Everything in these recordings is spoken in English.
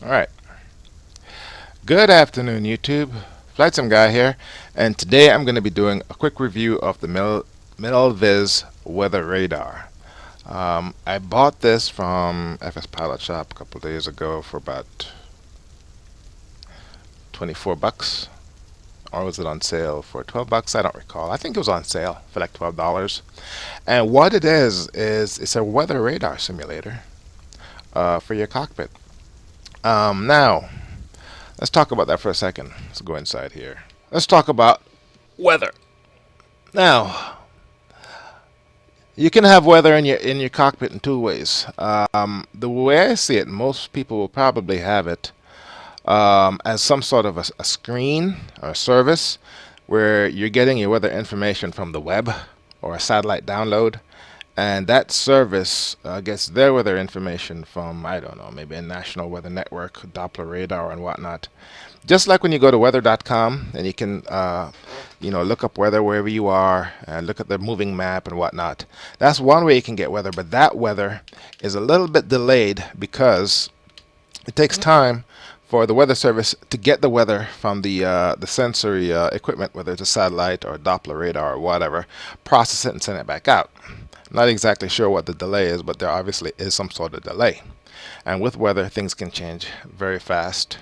Alright, good afternoon YouTube, Flightsimguy here, and today I'm going to be doing a quick review of the Milviz Weather Radar. I bought this from FS Pilot Shop a couple of days ago for about 24 bucks, or was it on sale for 12 bucks? I don't recall. I think it was on sale for like $12. And what it is it's a weather radar simulator for your cockpit. Now, let's talk about that for a second. Let's go inside here. Let's talk about weather. Now, you can have weather in your cockpit in two ways. The way I see it, most people will probably have it as some sort of a screen or a service where you're getting your weather information from the web or a satellite download, and that service gets their weather information from, I don't know, maybe a national weather network, Doppler radar and whatnot. Just like when you go to weather.com and you can look up weather wherever you are and look at the moving map and whatnot. That's one way you can get weather, but that weather is a little bit delayed because it takes time for the weather service to get the weather from the sensory equipment, whether it's a satellite or a Doppler radar or whatever, process it and send it back out. Not exactly sure what the delay is, but there obviously is some sort of delay. And with weather, things can change very fast,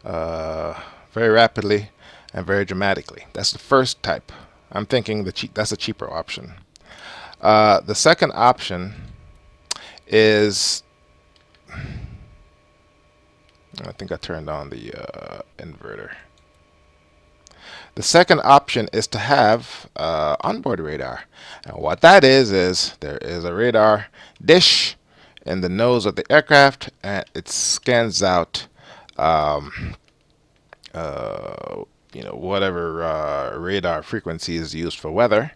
very rapidly, and very dramatically. That's the first type. I'm thinking that's a cheaper option. The second option is, I think I turned on the inverter. The second option is to have onboard radar. And what that is there is a radar dish in the nose of the aircraft, and it scans out whatever radar frequency is used for weather,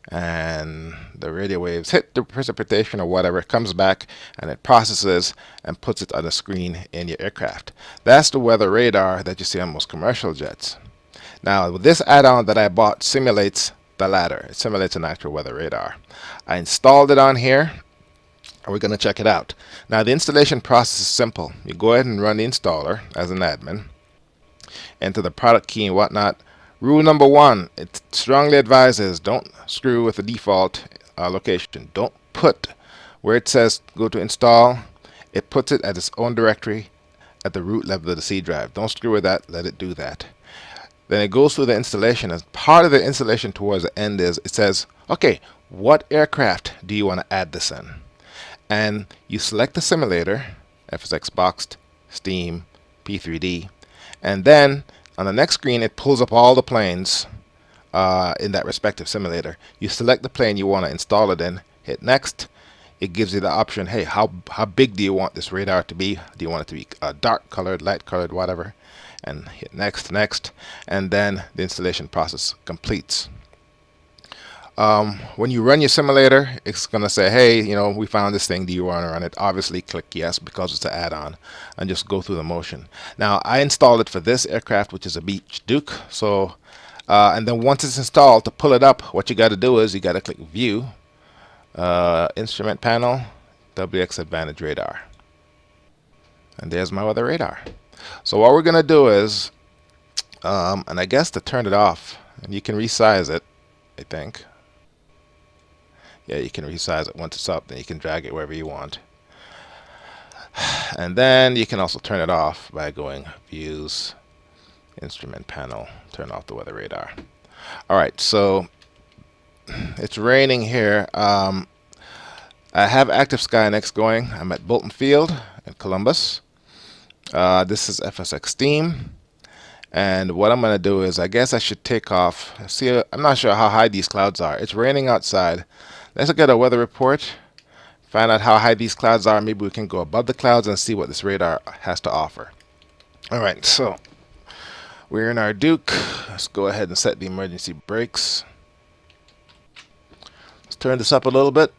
and the radio waves hit the precipitation or whatever, it comes back and it processes and puts it on a screen in your aircraft. That's the weather radar that you see on most commercial jets. Now, this add-on that I bought simulates the latter. It simulates an actual weather radar. I installed it on here, and we're going to check it out. Now, the installation process is simple. You go ahead and run the installer as an admin, enter the product key and whatnot. Rule number one, it strongly advises don't screw with the default location. Don't put where it says go to install, it puts it at its own directory at the root level of the C drive. Don't screw with that, let it do that. Then it goes through the installation. As part of the installation towards the end is it says, okay, what aircraft do you want to add this in? And you select the simulator, FSX Boxed, Steam, P3D, and then on the next screen it pulls up all the planes in that respective simulator. You select the plane you want to install it in, hit next. It gives you the option, hey, how big do you want this radar to be? Do you want it to be dark colored, light colored, whatever? And hit next, and then the installation process completes. When you run your simulator, it's going to say, hey, we found this thing, do you want to run it? Obviously click yes because it's an add-on, and just go through the motion. Now, I installed it for this aircraft, which is a Beech Duke. So and then once it's installed, to pull it up, what you got to do is you got to click view, instrument panel, WX Advantage radar, and there's my weather radar. So what we're going to do is, and I guess to turn it off, and you can resize it, I think. Yeah, you can resize it once it's up, then you can drag it wherever you want. And then you can also turn it off by going views, instrument panel, turn off the weather radar. Alright, so it's raining here. I have Active SkyNext going. I'm at Bolton Field in Columbus. This is FSX Steam, and what I'm going to do is I guess I should take off. See, I'm not sure how high these clouds are. It's raining outside. Let's look at a weather report, find out how high these clouds are. Maybe we can go above the clouds and see what this radar has to offer. Alright, so we're in our Duke. Let's go ahead and set the emergency brakes. Let's turn this up a little bit.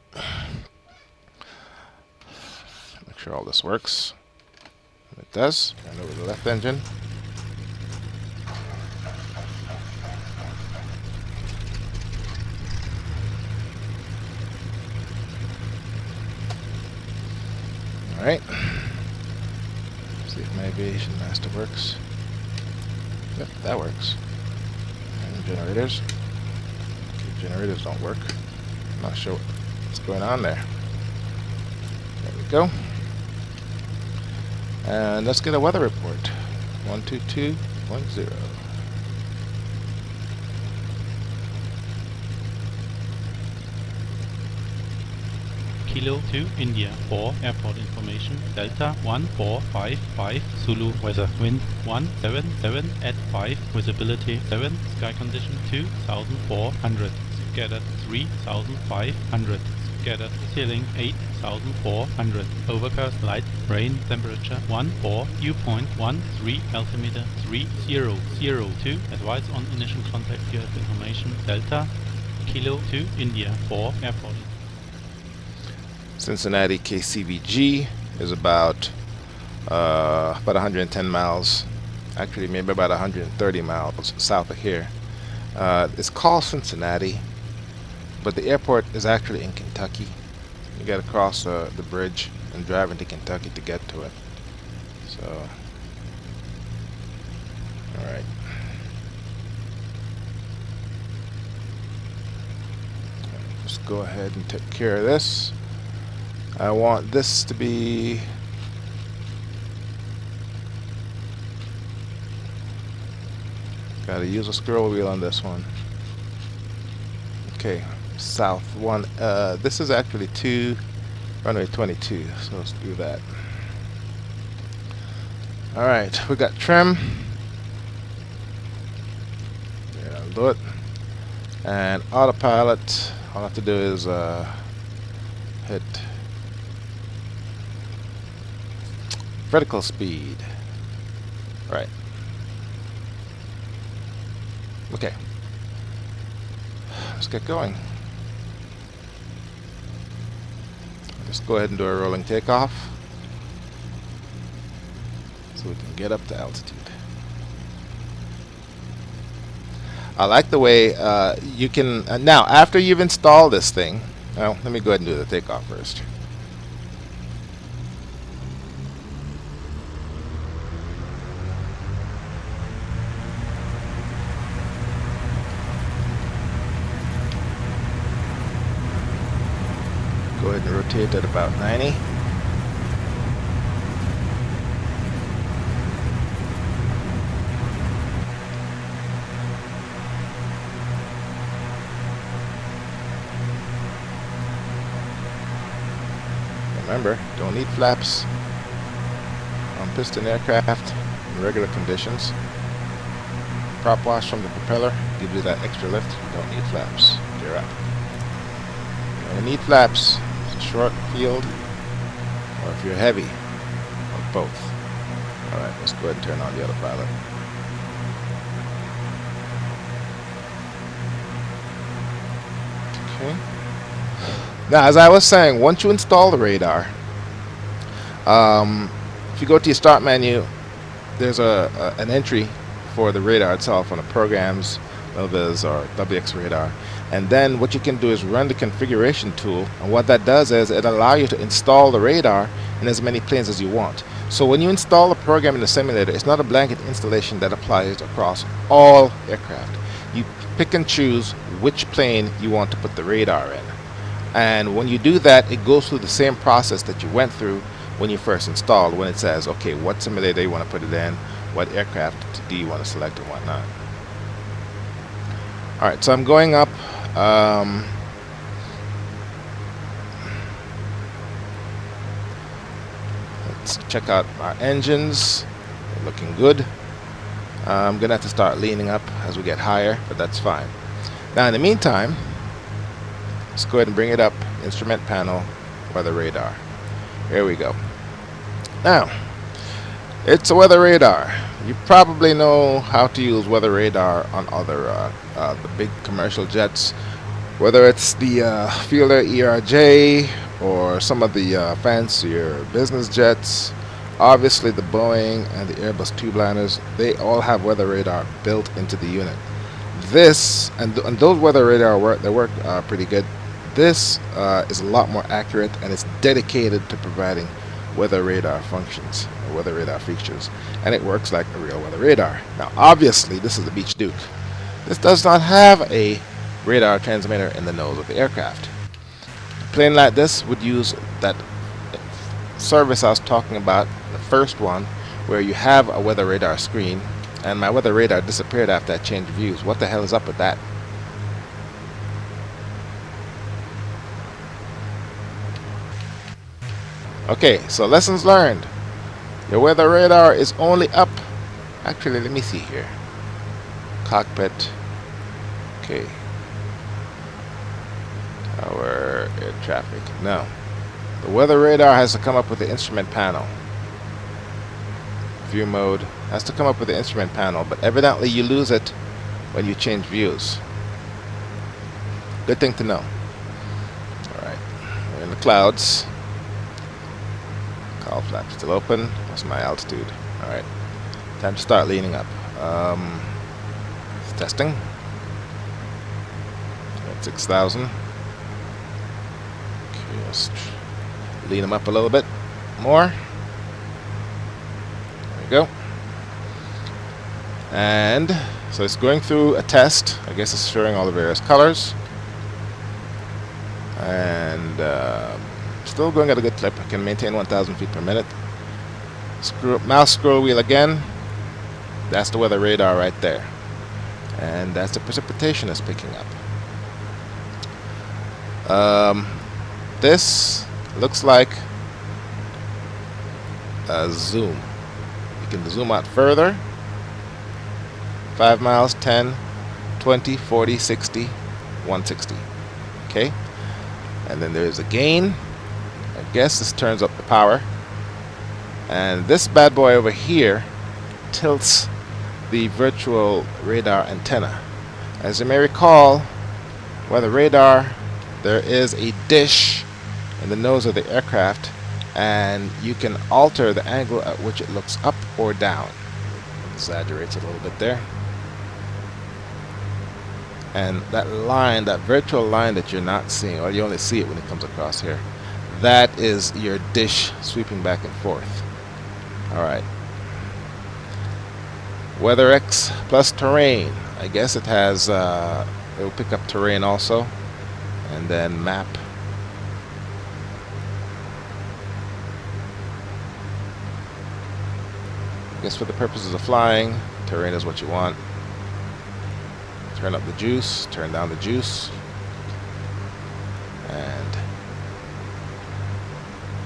Make sure all this works. It does. Turn over the left engine. Alright. See if navigation master works. Yep, that works. And generators. Okay, generators don't work. I'm not sure what's going on there. There we go. And let's get a weather report. 122.0. Kilo 2 India 4 airport information Delta 1455 Zulu weather wind 177 at 5 visibility 7 sky condition 2400 scattered 3500 scattered ceiling 8400 overcast light rain temperature 14 dew point 13 altimeter 3002 advice on initial contact UF information Delta Kilo 2 India 4 airport. Cincinnati KCVG is about 110 miles, actually maybe about 130 miles south of here. It's called Cincinnati, but the airport is actually in Kentucky. You got to cross the bridge and drive into Kentucky to get to it. So, all right. Let's go ahead and take care of this. I want this to be gotta use a scroll wheel on this one. Okay, south one. This is actually runway 22, so let's do that. Alright, we got trim. Yeah, I'll do it. And autopilot, all I have to do is hit vertical speed. Right. Okay. Let's get going. Just go ahead and do a rolling takeoff so we can get up to altitude. I like the way you can now after you've installed this thing. Well, let me go ahead and do the takeoff first. Go ahead and rotate at about 90. Remember, don't need flaps on piston aircraft in regular conditions. Prop wash from the propeller gives you that extra lift. You don't need flaps. You're up. You need flaps. Short field, or if you're heavy, or both. Alright, let's go ahead and turn on the autopilot. Okay. Now, as I was saying, once you install the radar, if you go to your start menu, there's an entry for the radar itself on the programs, Milviz or WX radar. And then what you can do is run the configuration tool, and what that does is it allows you to install the radar in as many planes as you want. So when you install a program in the simulator, it's not a blanket installation that applies across all aircraft. You pick and choose which plane you want to put the radar in. And when you do that, it goes through the same process that you went through when you first installed, when it says, okay, what simulator you want to put it in, what aircraft do you want to select, and whatnot. Alright, so I'm going up. Let's check out our engines. They're looking good. I'm gonna have to start leaning up as we get higher, but that's fine. Now in the meantime, let's go ahead and bring it up. Instrument panel, weather radar. Here we go. Now, it's a weather radar. You probably know how to use weather radar on other the big commercial jets, whether it's the Fielder ERJ or some of the fancier business jets. Obviously the Boeing and the Airbus tubeliners, they all have weather radar built into the unit. This and those weather radar work pretty good. This is a lot more accurate, and it's dedicated to providing weather radar functions, or weather radar features, and it works like a real weather radar. Now obviously this is the Beech Duke. This does not have a radar transmitter in the nose of the aircraft. A plane like this would use that service I was talking about, the first one, where you have a weather radar screen, and my weather radar disappeared after I changed views. What the hell is up with that? Okay, so lessons learned. Your weather radar is only up. Actually, let me see here. Cockpit. Okay. Tower, air traffic. No. The weather radar has to come up with the instrument panel. View mode has to come up with the instrument panel, but evidently you lose it when you change views. Good thing to know. Alright. We're in the clouds. Call flap still open. What's my altitude? Alright. Time to start leaning up. Testing. At 6,000. Okay, let's lean them up a little bit more. There we go. And so it's going through a test. I guess it's showing all the various colors. And still going at a good clip. I can maintain 1,000 feet per minute. Mouse scroll wheel again. That's the weather radar right there. And that's the precipitation it's picking up. This looks like a zoom. You can zoom out further. 5 miles, 10, 20, 40, 60, 160. Okay? And then there's a gain. I guess this turns up the power. And this bad boy over here tilts the virtual radar antenna. As you may recall, weather radar, there is a dish in the nose of the aircraft, and you can alter the angle at which it looks up or down. Exaggerates a little bit there. And that line, that virtual line that you're not seeing, or you only see it when it comes across here, that is your dish sweeping back and forth. Alright. WeatherX plus terrain. I guess it has, it will pick up terrain also. And then map. I guess for the purposes of flying, terrain is what you want. Turn up the juice, turn down the juice. And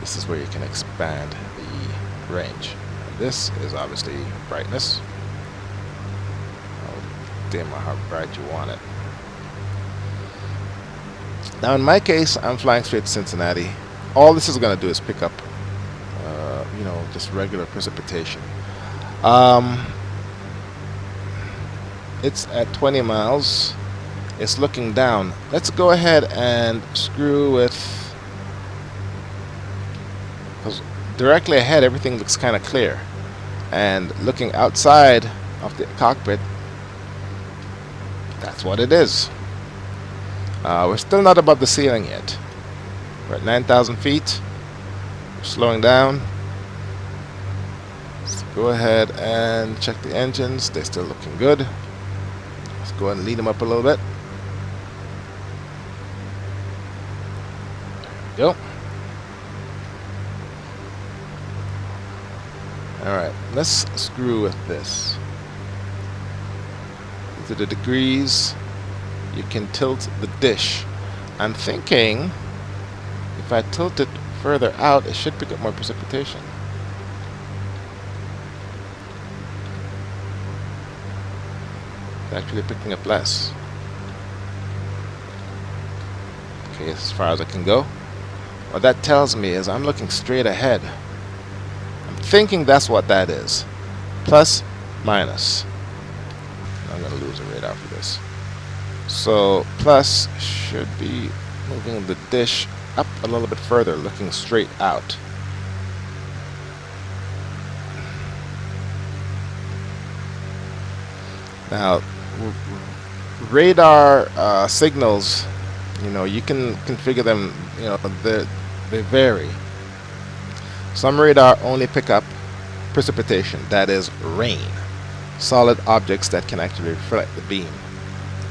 this is where you can expand the range. And this is obviously brightness. Dim how bright you want it. Now in my case, I'm flying straight to Cincinnati. All this is going to do is pick up, you know, just regular precipitation. It's at 20 miles. It's looking down. Let's go ahead and screw with, because directly ahead everything looks kind of clear, and looking outside of the cockpit, that's what it is. We're still not above the ceiling yet. We're at 9,000 feet. We're slowing down. Let's go ahead and check the engines. They're still looking good. Let's go ahead and lead them up a little bit. There we go. Alright, let's screw with this. To the degrees, you can tilt the dish. I'm thinking if I tilt it further out, it should pick up more precipitation. It's actually picking up less. Okay, as far as I can go. What that tells me is I'm looking straight ahead. I'm thinking that's what that is. Plus, minus. I'm going to lose a radar for this. So plus should be moving the dish up a little bit further, looking straight out. Now radar signals, you know, you can configure them, you know, they vary. Some radar only pick up precipitation, that is rain, solid objects that can actually reflect the beam.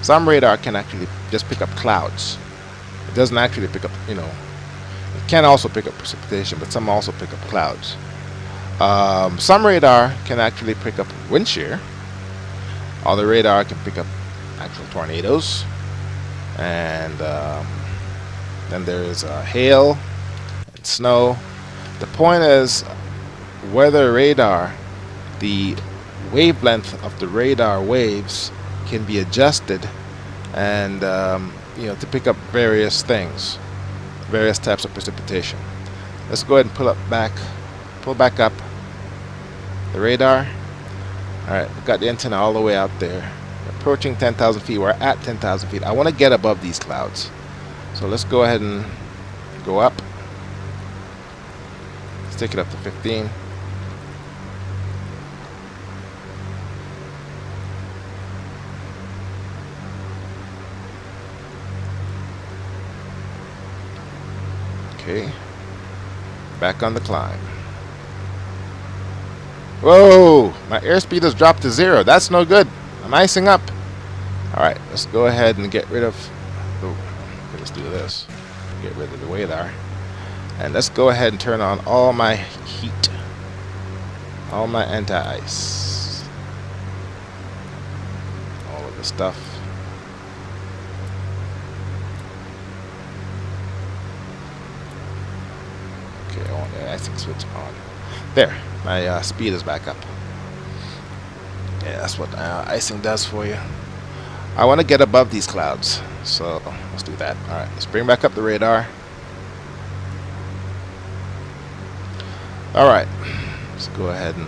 Some radar can actually just pick up clouds. It doesn't actually pick up, it can also pick up precipitation, but some also pick up clouds. Some radar can actually pick up wind shear. Other radar can pick up actual tornadoes. And then there's hail and snow. The point is, weather radar, the wavelength of the radar waves can be adjusted and to pick up various things, various types of precipitation. Let's go ahead and pull back up the radar. Alright, we've got the antenna all the way out there. We're approaching 10,000 feet. We're at 10,000 feet. I want to get above these clouds. So let's go ahead and go up. Let's take it up to 15. Okay, back on the climb. Whoa, my airspeed has dropped to 0. That's no good. I'm icing up. Alright, let's go ahead and get rid of let's do this. Get rid of the radar. And let's go ahead and turn on all my heat, all my anti-ice, all of the stuff. Okay, I want the icing switch on. There, my speed is back up. Yeah, that's what icing does for you. I want to get above these clouds, so let's do that. Alright, let's bring back up the radar. Alright, let's go ahead and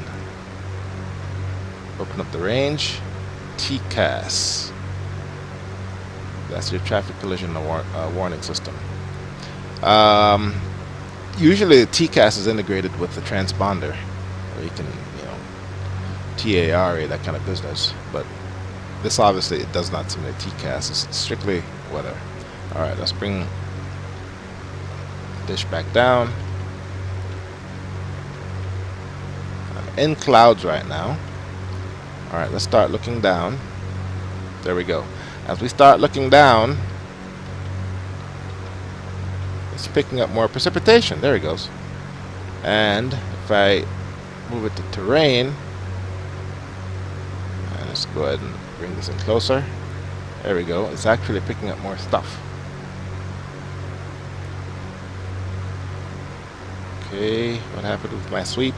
open up the range. TCAS. That's your traffic collision warning system. Usually the TCAS is integrated with the transponder, where you can, TARA, that kind of business. But this obviously it does not simulate TCAS. It's strictly weather. Alright, let's bring the dish back down. I'm in clouds right now. Alright, let's start looking down. There we go. As we start looking down, it's picking up more precipitation. There it goes. And if I move it to terrain, and let's go ahead and bring this in closer. There we go. It's actually picking up more stuff. Okay, what happened with my sweep?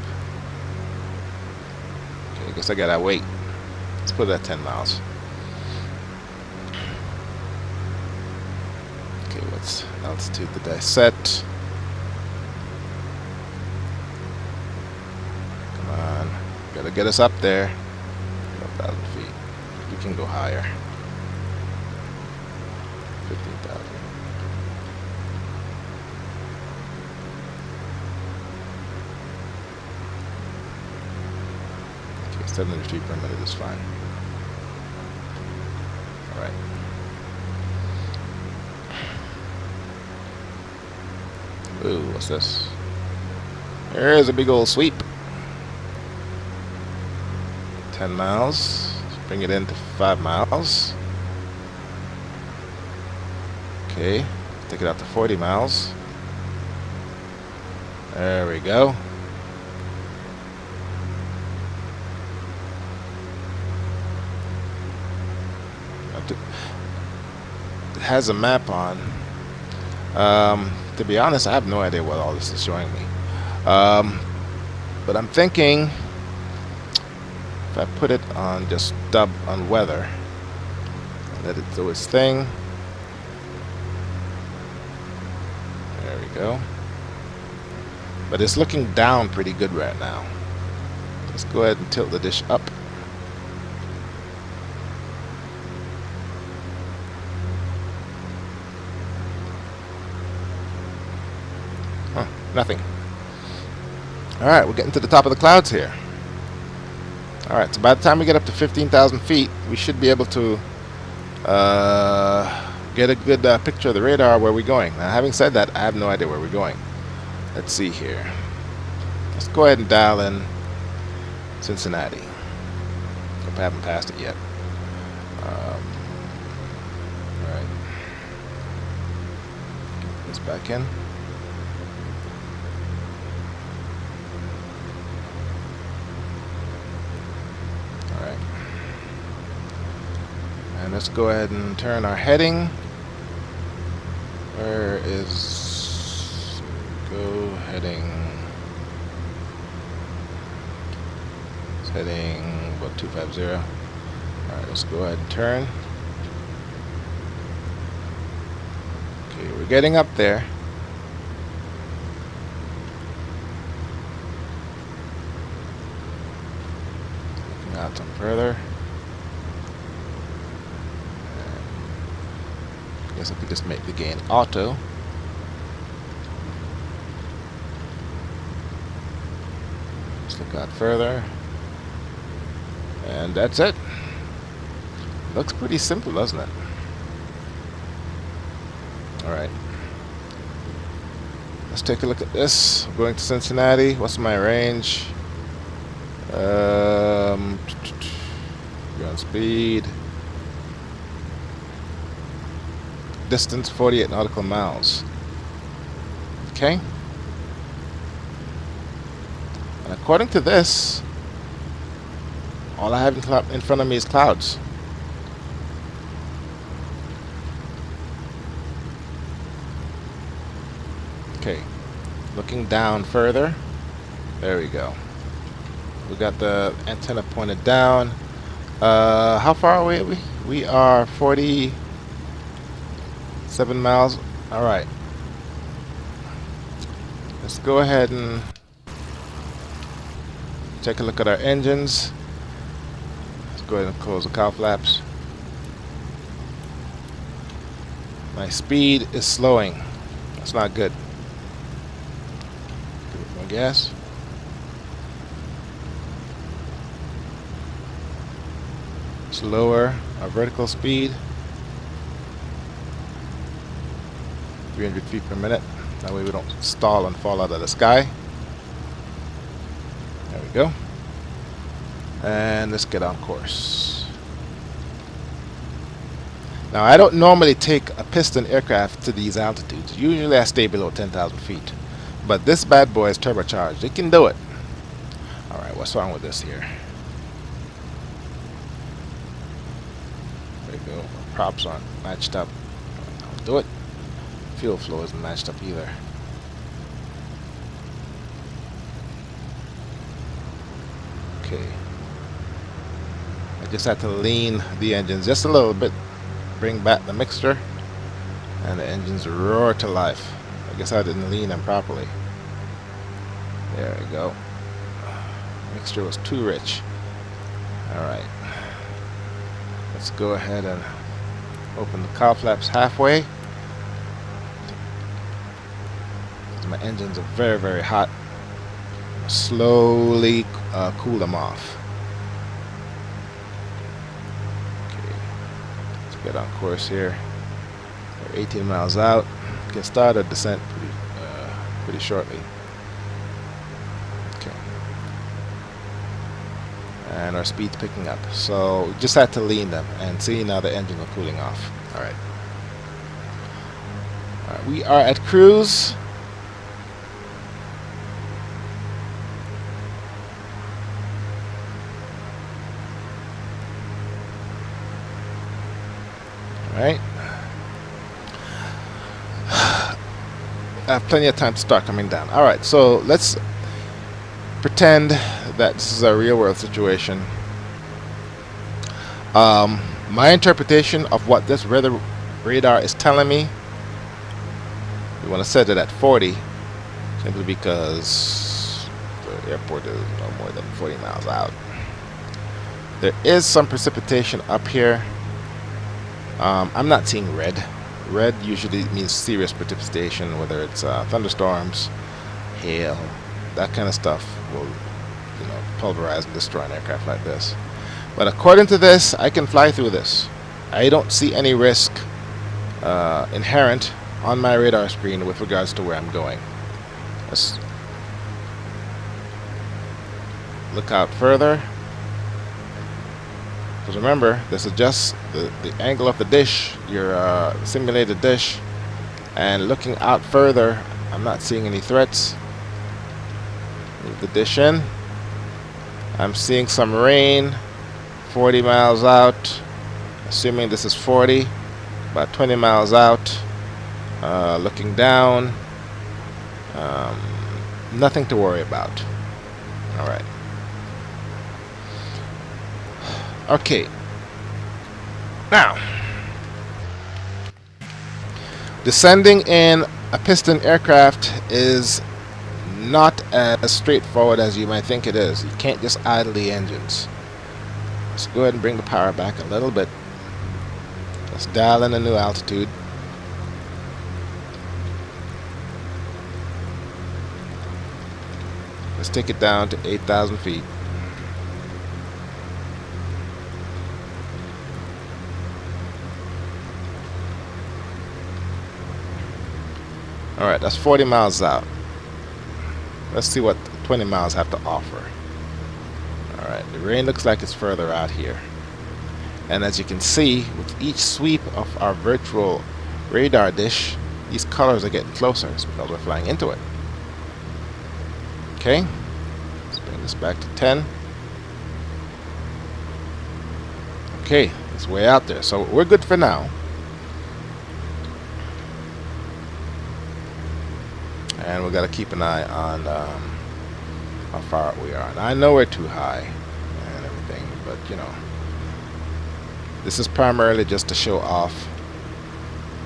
Okay, I guess I gotta wait. Let's put it at 10 miles. Okay, what's altitude did I set? Come on, gotta get us up there. 12,000 feet. We can go higher. 15,000. Okay, 700 feet per minute is fine. All right. Ooh, what's this? There's a big old sweep. 10 miles. Let's bring it into 5 miles. Okay, take it out to 40 miles. There we go. It has a map on. To be honest, I have no idea what all this is showing me. But I'm thinking if I put it on just dub on weather, let it do its thing. There we go. But it's looking down pretty good right now. Let's go ahead and tilt the dish up. Nothing. Alright, we're getting to the top of the clouds here. Alright, so by the time we get up to 15,000 feet, we should be able to get a good picture of the radar where we're going. Now, having said that, I have no idea where we're going. Let's see here. Let's go ahead and dial in Cincinnati. Hope I haven't passed it yet. Alright. Get this back in. Alright. And let's go ahead and turn our heading. Where is go heading? It's heading about 250. Alright, let's go ahead and turn. Okay, we're getting up there. Looking out some further. Guess I could just make the gain auto. Let's look out further. And that's it. Looks pretty simple, doesn't it? Alright. Let's take a look at this. I'm going to Cincinnati. What's my range? Ground speed. Distance 48 nautical miles. Okay. And according to this, all I have in front of me is clouds. Okay. Looking down further. There we go. We got the antenna pointed down. How far away are we? We are 47 miles. Alright. Let's go ahead and take a look at our engines. Let's go ahead and close the cowl flaps. My speed is slowing. That's not good. Give it more gas. Let's lower our vertical speed. 300 feet per minute. That way we don't stall and fall out of the sky. There we go. And let's get on course. Now I don't normally take a piston aircraft to these altitudes. Usually I stay below 10,000 feet. But this bad boy is turbocharged. It can do it. Alright, what's wrong with this here? There we go. Props aren't matched up. I'll do it. Fuel flow isn't matched up either. Okay. I just had to lean the engines just a little bit, bring back the mixture, and the engines roar to life. I guess I didn't lean them properly. There we go. Mixture was too rich. Alright. Let's go ahead and open the cowl flaps halfway. My engines are very, very hot. Slowly cool them off. Okay, let's get on course here. We're 18 miles out. Can start a descent pretty shortly. Okay, and our speed's picking up. So we just had to lean them and see now the engines are cooling off. All right. All right, we are at cruise. Right. I have plenty of time to start coming down. Alright, so let's pretend that this is a real world situation. My interpretation of what this weather radar is telling me, we want to set it at 40 simply because the airport is no more than 40 miles out. There is some precipitation up here. I'm not seeing red. Red usually means serious precipitation, whether it's thunderstorms, hail, that kind of stuff will, pulverize and destroy an aircraft like this. But according to this, I can fly through this. I don't see any risk inherent on my radar screen with regards to where I'm going. look out further. Because remember, this is just the angle of the dish, your simulated dish. And looking out further, I'm not seeing any threats. Move the dish in. I'm seeing some rain 40 miles out. Assuming this is 40, about 20 miles out. Looking down. Nothing to worry about. Alright. Okay. Now, descending in a piston aircraft is not as straightforward as you might think it is. You can't just idle the engines. Let's go ahead and bring the power back a little bit. Let's dial in a new altitude. Let's take it down to 8,000 feet. Alright, that's 40 miles out. Let's see what 20 miles have to offer. Alright, the rain looks like it's further out here. And as you can see, with each sweep of our virtual radar dish, these colors are getting closer. It's because we're flying into it. Okay, let's bring this back to 10. Okay, it's way out there, so we're good for now. And we got to keep an eye on how far we are. And I know we're too high and everything, but you know, this is primarily just to show off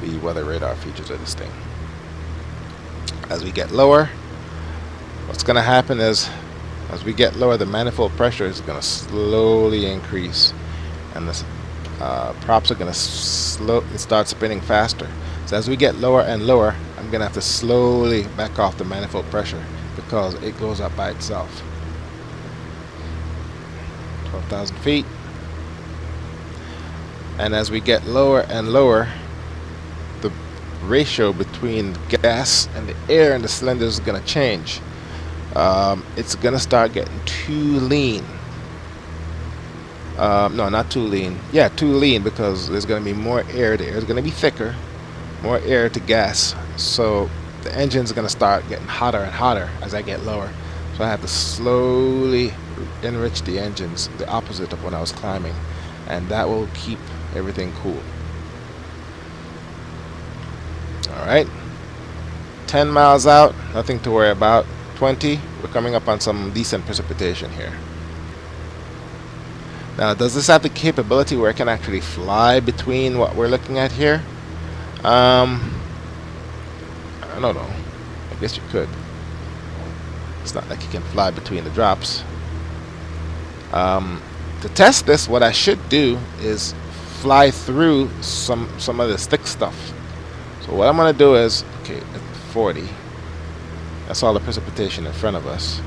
the weather radar features of this thing. As we get lower, what's going to happen is, as we get lower, the manifold pressure is going to slowly increase, and the props are going to start spinning faster. So as we get lower and lower, I'm going to have to slowly back off the manifold pressure because it goes up by itself. 12,000 feet. And as we get lower and lower, the ratio between gas and the air in the cylinder is going to change. It's going to start getting too lean. No, not too lean. Yeah, too lean, because there's going to be more air. The air is going to be thicker, more air to gas. So the engine's going to start getting hotter and hotter as I get lower. So I have to slowly enrich the engines, the opposite of when I was climbing. And that will keep everything cool. Alright. 10 miles out, nothing to worry about. 20, we're coming up on some decent precipitation here. Now, does this have the capability where it can actually fly between what we're looking at here? I don't know. I guess you could. It's not like you can fly between the drops. To test this, what I should do is fly through some of this thick stuff. So what I'm going to do is, okay, at 40, that's all the precipitation in front of us.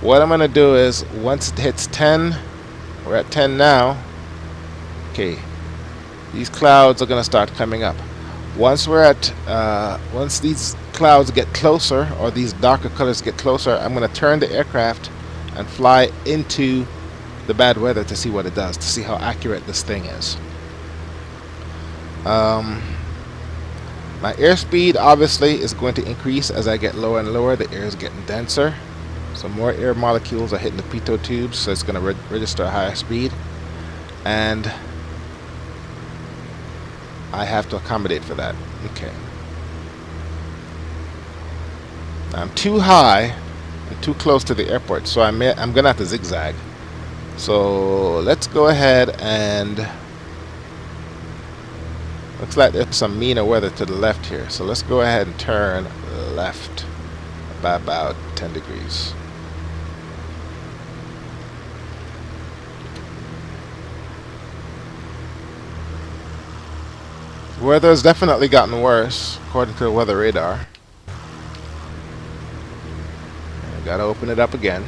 What I'm going to do is, once it hits 10, we're at 10 now, okay, these clouds are going to start coming up. Once we're at, once these clouds get closer, or these darker colors get closer, I'm going to turn the aircraft and fly into the bad weather to see what it does, to see how accurate this thing is. My airspeed obviously is going to increase as I get lower and lower. The air is getting denser, so more air molecules are hitting the pitot tubes, so it's going to register a higher speed, and I have to accommodate for that. Okay. I'm too high and too close to the airport, so I'm going to have to zigzag. So let's go ahead and, looks like there's some meaner weather to the left here. So let's go ahead and turn left by about 10 degrees. The weather has definitely gotten worse, according to the weather radar. I gotta open it up again.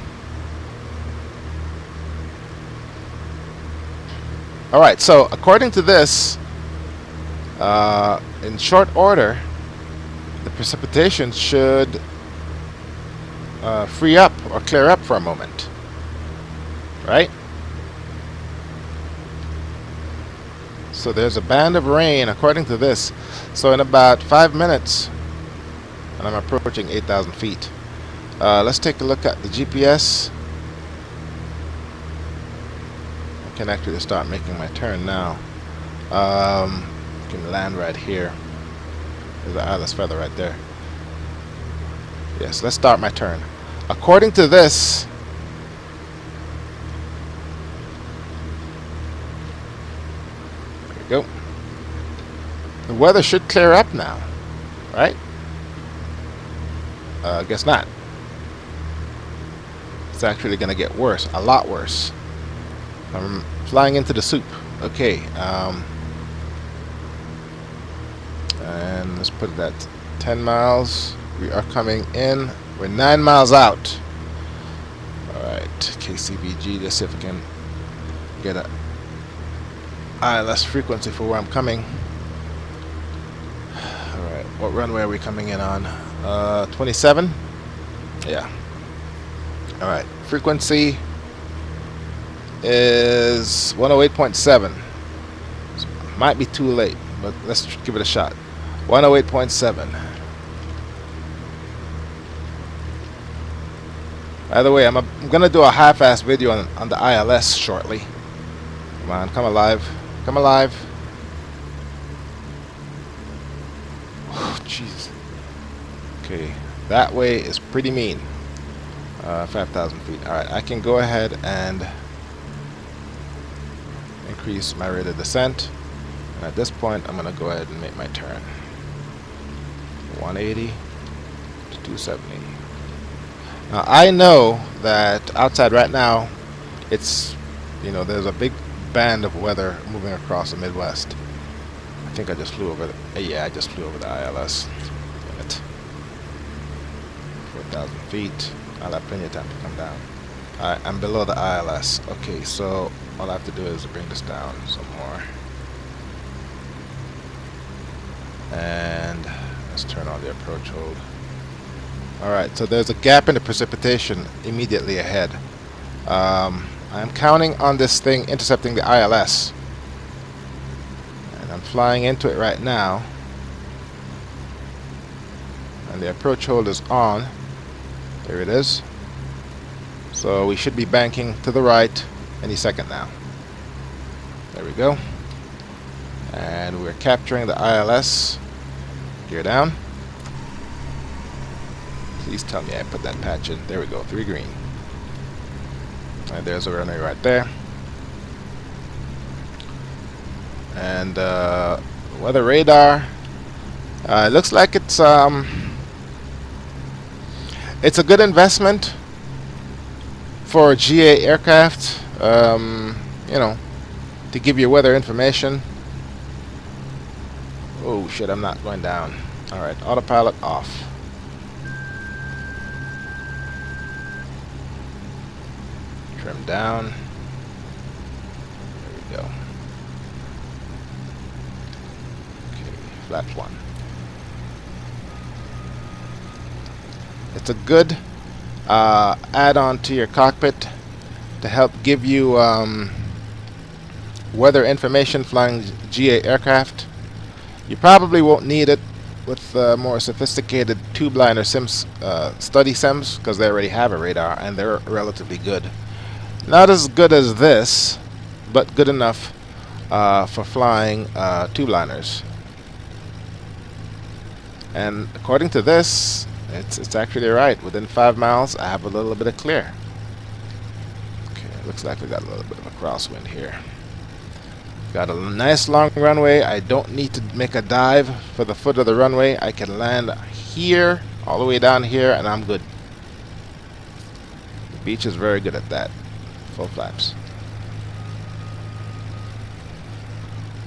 Alright, so according to this, in short order, the precipitation should free up or clear up for a moment. right? So there's a band of rain according to this. So in about 5 minutes, and I'm approaching 8,000 feet. Let's take a look at the GPS. I can actually start making my turn now. I can land right here. There's the ILS feather right there. Yes, let's start my turn. According to this, there we go. The weather should clear up now, right? Guess not. It's actually going to get worse, a lot worse. I'm flying into the soup. Okay. And let's put that 10 miles. We are coming in. We're 9 miles out. Alright, KCBG. Let's see if we can get a ILS frequency for where I'm coming. Alright, what runway are we coming in on? 27? Yeah. Alright, frequency is 108.7. So might be too late, but let's give it a shot. 108.7. By the way, I'm gonna do a half-ass video on the ILS shortly. Come on, come alive. Come alive. Oh, jeez. Okay, that way is pretty mean. 5,000 feet. Alright, I can go ahead and increase my rate of descent. And at this point, I'm going to go ahead and make my turn. 180 to 270. Now, I know that outside right now, it's, you know, there's a big band of weather moving across the Midwest. I think I just flew over the, yeah, I just flew over the ILS. Damn it. 4,000 feet. I'll have plenty of time to come down. Alright, I'm below the ILS. Okay, so all I have to do is bring this down some more. And let's turn on the approach hold. Alright, so there's a gap in the precipitation immediately ahead. I'm counting on this thing intercepting the ILS. And I'm flying into it right now. And the approach hold is on. There it is. So we should be banking to the right any second now. There we go. And we're capturing the ILS. Gear down. Please tell me I put that patch in. There we go. 3 green. And there's a runway right there. And weather radar. It looks like it's a good investment for a GA aircraft, you know, to give you weather information. Oh shit, I'm not going down. Alright, autopilot off. Trim down. There we go. Okay, flaps 1. It's a good add-on to your cockpit to help give you weather information flying GA aircraft. You probably won't need it with more sophisticated tube-liner sims, study sims, because they already have a radar and they're relatively good. Not as good as this, but good enough for flying tube-liners. And according to this, it's actually right. Within 5 miles, I have a little bit of clear. Okay, looks like we got a little bit of a crosswind here. Got a nice long runway. I don't need to make a dive for the foot of the runway. I can land here, all the way down here, and I'm good. The Beech is very good at that. Full flaps.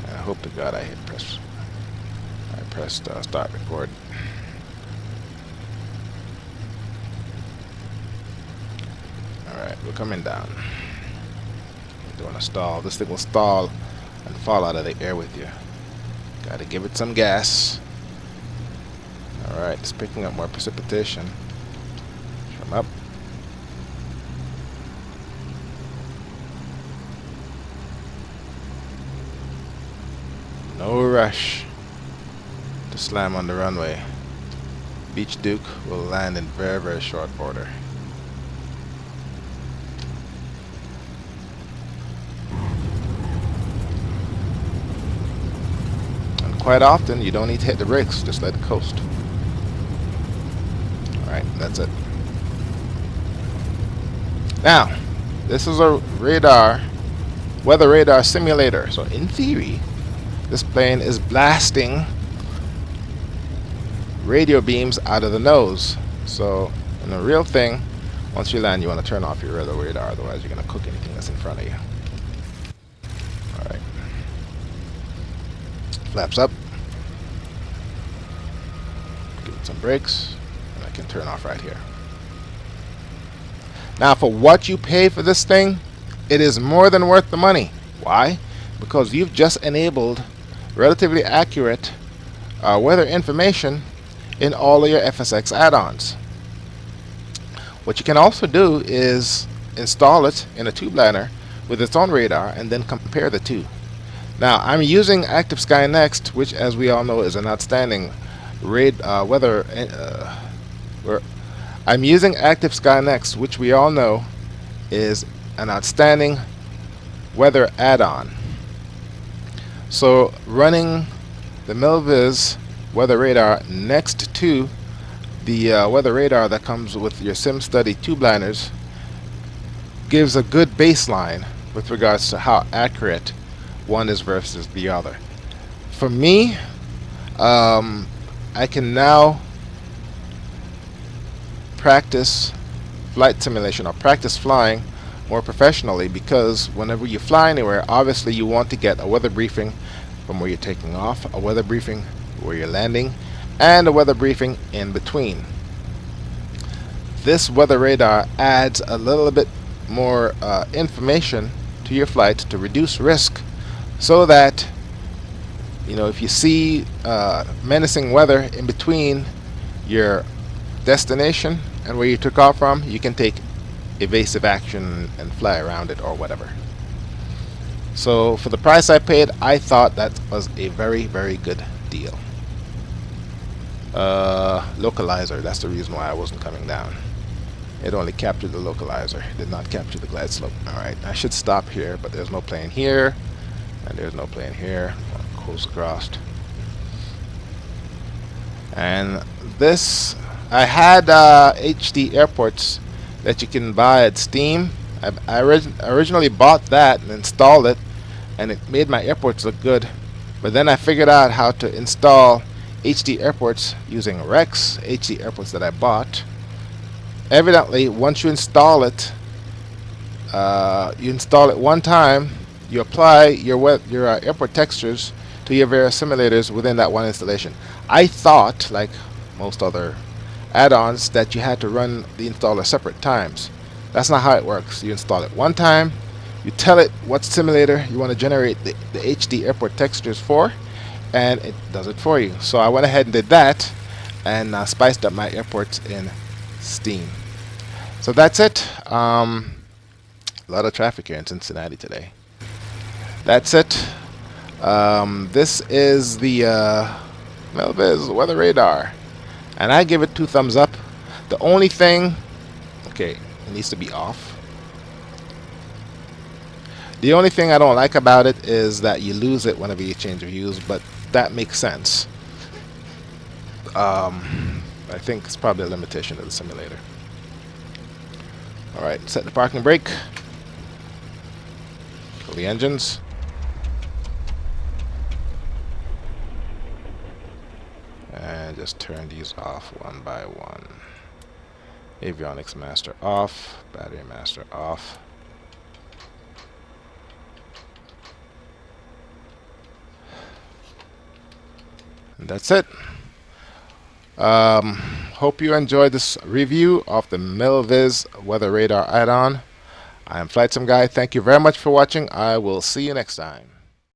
I hope to God I pressed start record. Alright, we're coming down. Doing a stall. This thing will stall and fall out of the air with you. Gotta give it some gas. Alright, it's picking up more precipitation. Trim up. rush to slam on the runway. Beech Duke will land in very, very short order. And quite often you don't need to hit the brakes, just let it coast. Alright, that's it. Now, this is a weather radar simulator. So in theory, this plane is blasting radio beams out of the nose. So in the real thing, once you land, you want to turn off your weather radar, otherwise you're going to cook anything that's in front of you. Alright. Flaps up. Give it some brakes, and I can turn off right here. Now, for what you pay for this thing, it is more than worth the money. Why? Because you've just enabled relatively accurate weather information in all of your FSX add-ons. What you can also do is install it in a tubeliner with its own radar and then compare the two. Now, I'm using Active Sky Next, which, as we all know, is an outstanding weather. I'm using Active Sky Next, which we all know is an outstanding weather add-on. So running the Milviz Weather Radar next to the weather radar that comes with your SimStudy tubeliners gives a good baseline with regards to how accurate one is versus the other. For me, I can now practice flight simulation or practice flying more professionally, because whenever you fly anywhere, obviously you want to get a weather briefing from where you're taking off, a weather briefing where you're landing, and a weather briefing in between. This weather radar adds a little bit more information to your flight to reduce risk, so that, you know, if you see menacing weather in between your destination and where you took off from, you can take evasive action and fly around it or whatever. So for the price I paid, I thought that was a very, very good deal. Localizer, that's the reason why I wasn't coming down. It only captured the localizer, it did not capture the glide slope. Alright, I should stop here, but there's no plane here, and there's no plane here. Coast across. And this, I had HD airports that you can buy at Steam. I originally bought that and installed it, and it made my airports look good. But then I figured out how to install HD airports using Rex HD airports that I bought. Evidently, once you install it one time, you apply your airport textures to your various simulators within that one installation. I thought, like most other add-ons, that you had to run the installer separate times. That's not how it works. You install it one time, you tell it what simulator you want to generate the HD airport textures for, and it does it for you. So I went ahead and did that, and spiced up my airports in Steam. So that's it. A lot of traffic here in Cincinnati today. That's it. This is the Milviz Weather Radar, and I give it 2 thumbs up. The only thing, okay, it needs to be off. The only thing I don't like about it is that you lose it whenever you change views, but that makes sense. I think it's probably a limitation of the simulator. Alright, set the parking brake. Kill the engines. And just turn these off one by one. Avionics master off, battery master off. And that's it. Hope you enjoyed this review of the Milviz Weather Radar add-on. I am Flightsimguy. Thank you very much for watching. I will see you next time.